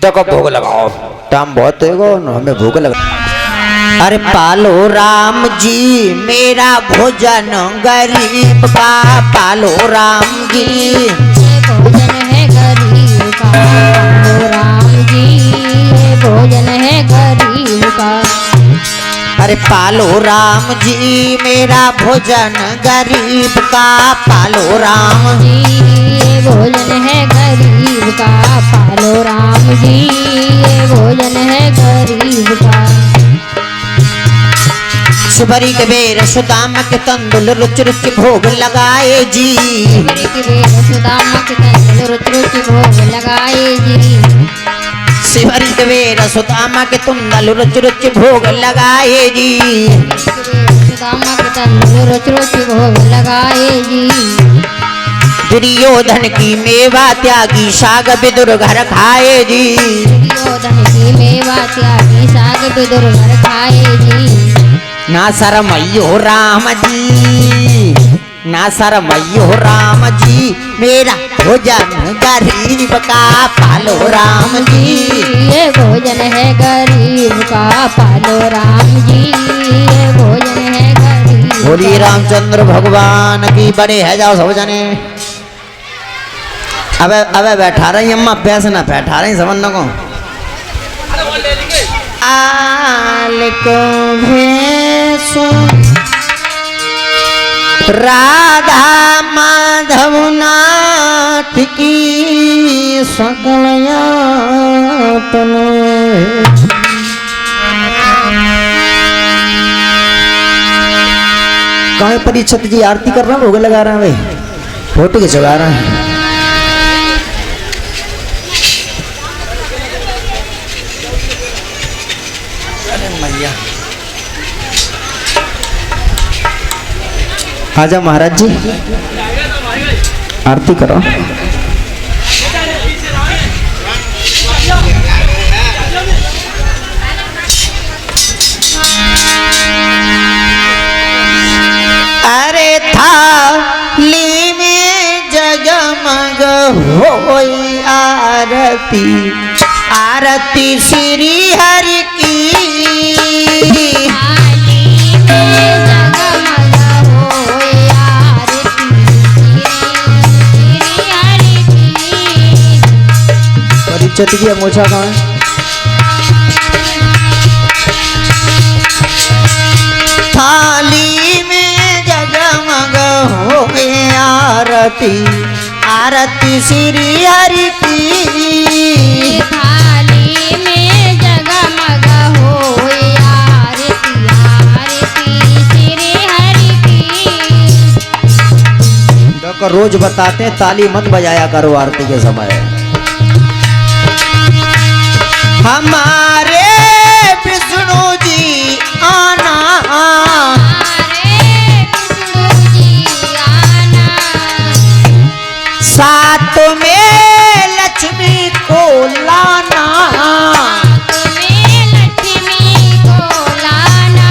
देखो भोग लगाओ, टाइम बहुत होगा हमें भोग लगा। अरे पालो राम जी मेरा भोजन गरीब का, पालो राम जी ये भोजन है गरीब का, पालो राम जी ये भोजन है गरीब का। अरे पालो राम जी मेरा भोजन गरीब का, पालो राम जी ये भोजन है गरीब का, पालो राम जी ये भोजन है गरीब का। सुबरी के बेर सुदामा के तंदुल रुच रुच भोग लगाए जी, सुबरी के बेर सुदामा के तंदुल रुच रुच भोग लगाए जी, शिवरी के बेर सुदामा के तंदुल रुच रुच भोग लगाए जी, सुदामा के तंदुल रुच रुच भोग लगाए जी। दुर्योधन की मेवा त्यागी साग बिदुर घर खाए जी, दुर्योधन की मेवा त्यागी साग बिदुर घर खाए जी। ना शरमैयो राम जी, ना शरमैयो राम जी मेरा भोजन गरीब का, पालो राम जी ये भोजन है गरीब का, पालो राम जी ये भोजन है गरीब। बोलिए रामचंद्र भगवान की बड़े है जाओ सब जने। अबे अबे बैठा रही अम्मा, पैसे ना बैठा रही समझ को। आल को भेसो राधा माधव नाथ की सकल यातन। कहाँ परीक्षित जी आरती कर रहा है, भोग लगा रहा है भाई, फोटो खिंचवा रहा है। आजा महाराज जी आरती करो। अरे थाली में जगमग होई आरती, आरती श्री हरि की। परीक्षित की अंगोछा कहाँ है? थाली में जगमग होए आरती, आरती श्री हरि की। थाली में जगमग होए आरती, आरती श्री हरि की। डॉक्टर रोज बताते हैं ताली मत बजाया करो आरती के समय। हमारे विष्णु जी आना, साथ में लक्ष्मी को लाना, लक्ष्मी को लाना।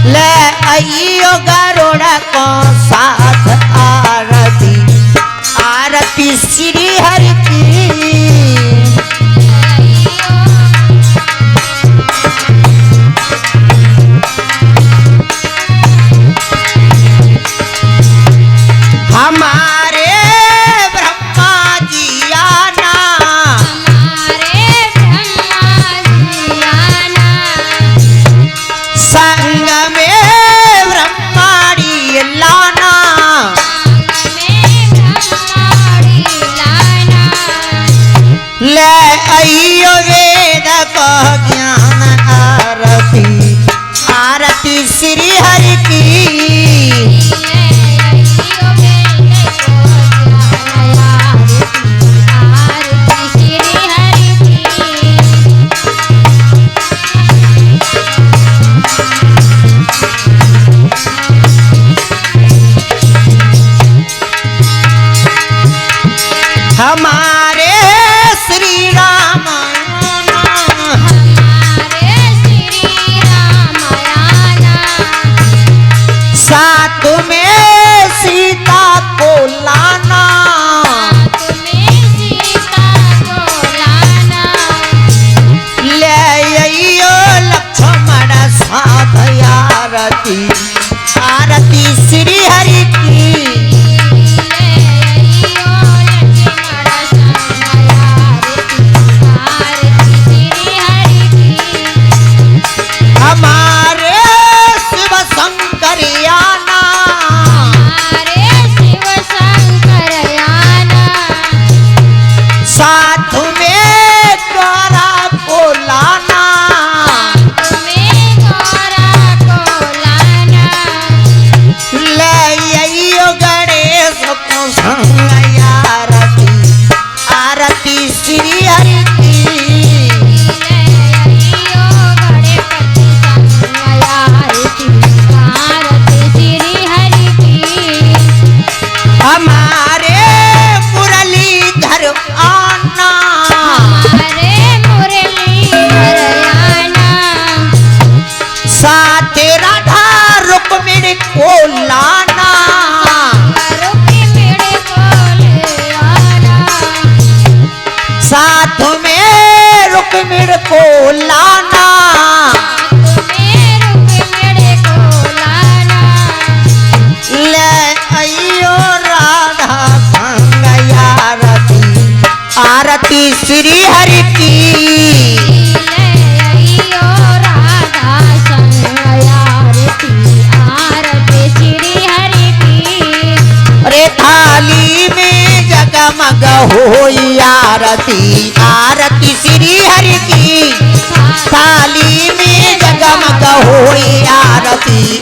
ले आइयो गरुड़ को साथ आरती, आरती श्री हरि की। आरती आरती श्री हरि की हमारे शिव शंकर याना साथ में गौरा को लाना ले आइयो गणेश को संग आरती आरती श्री हरि की हमारे मुरलीधर आना साथ राधा रुक्मिणी को लाना साथ में रुक्मिणी को लाना ले आइयो राधा संग आरती आरती श्री हरि की अरे थाली में जगमग होई आरती आरती श्री हरि की थाली में जगमग होई आरती